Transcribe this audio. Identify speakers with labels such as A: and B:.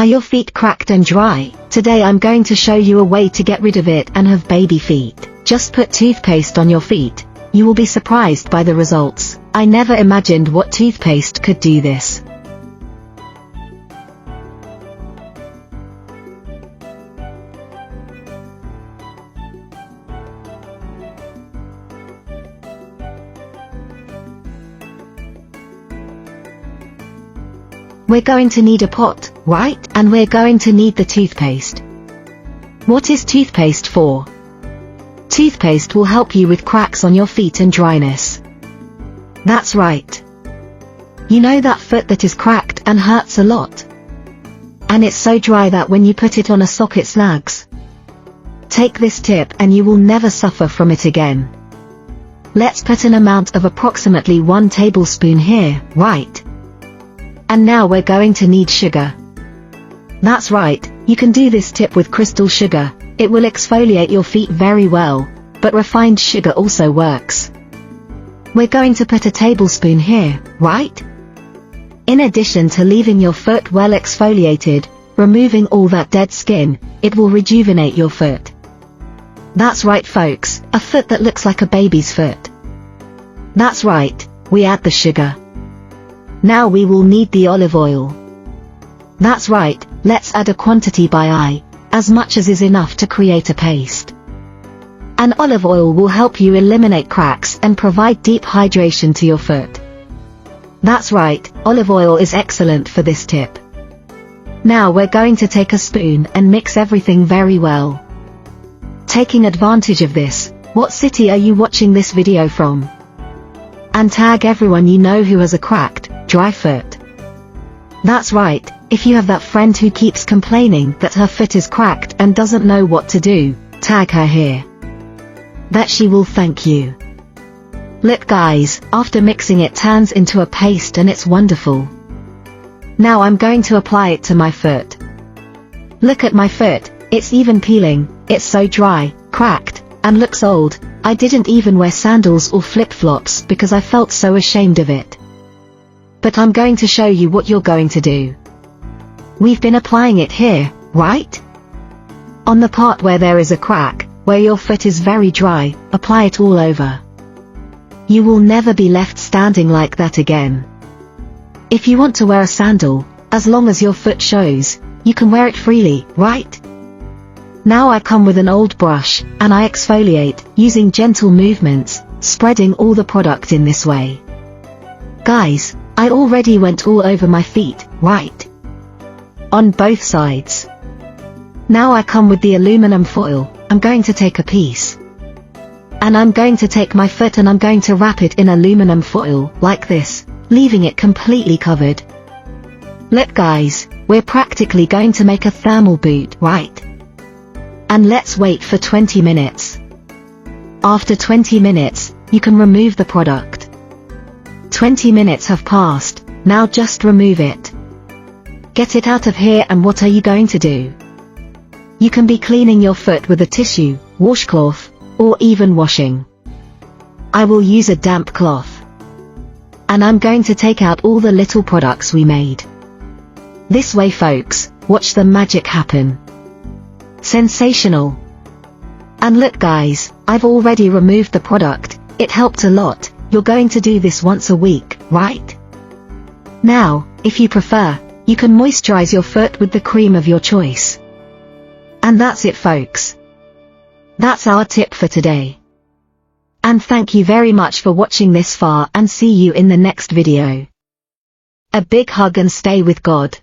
A: Are your feet cracked and dry? Today I'm going to show you a way to get rid of it and have baby feet. Just put toothpaste on your feet. You will be surprised by the results. I never imagined what toothpaste could do this. We're going to need a pot, right? And we're going to need the toothpaste. What is toothpaste for? Toothpaste will help you with cracks on your feet and dryness. That's right. You know that foot that is cracked and hurts a lot? And it's so dry that when you put it on a sock it snags. Take this tip and you will never suffer from it again. Let's put an amount of approximately 1 tablespoon here, right? And now we're going to need sugar. That's right, you can do this tip with crystal sugar. It will exfoliate your feet very well, but refined sugar also works. We're going to put a tablespoon here, right? In addition to leaving your foot well exfoliated, removing all that dead skin, it will rejuvenate your foot. That's right folks, a foot that looks like a baby's foot. That's right, we add the sugar. Now we will need the olive oil. That's right, let's add a quantity by eye, as much as is enough to create a paste. And olive oil will help you eliminate cracks and provide deep hydration to your foot. That's right, olive oil is excellent for this tip. Now we're going to take a spoon and mix everything very well. Taking advantage of this, what city are you watching this video from? And tag everyone you know who has a cracked, dry foot. That's right, if you have that friend who keeps complaining that her foot is cracked and doesn't know what to do, tag her here. That she will thank you. Look guys, after mixing it turns into a paste and it's wonderful. Now I'm going to apply it to my foot. Look at my foot, it's even peeling, it's so dry, cracked, and looks old. I didn't even wear sandals or flip-flops because I felt so ashamed of it. But I'm going to show you what you're going to do. We've been applying it here, right? On the part where there is a crack, where your foot is very dry, apply it all over. You will never be left standing like that again. If you want to wear a sandal, as long as your foot shows, you can wear it freely, right? Now I come with an old brush, and I exfoliate, using gentle movements, spreading all the product in this way. Guys, I already went all over my feet, right? On both sides. Now I come with the aluminum foil. I'm going to take a piece. And I'm going to take my foot and I'm going to wrap it in aluminum foil, like this, leaving it completely covered. Look guys, we're practically going to make a thermal boot, right? And let's wait for 20 minutes. After 20 minutes, you can remove the product. 20 minutes have passed, now just remove it. Get it out of here and what are you going to do? You can be cleaning your foot with a tissue, washcloth, or even washing. I will use a damp cloth. And I'm going to take out all the little products we made. This way folks, watch the magic happen. Sensational. And look guys, I've already removed the product, it helped a lot. You're going to do this once a week, right? Now, if you prefer, you can moisturize your foot with the cream of your choice. And that's it folks. That's our tip for today. And thank you very much for watching this far and see you in the next video. A big hug and stay with God.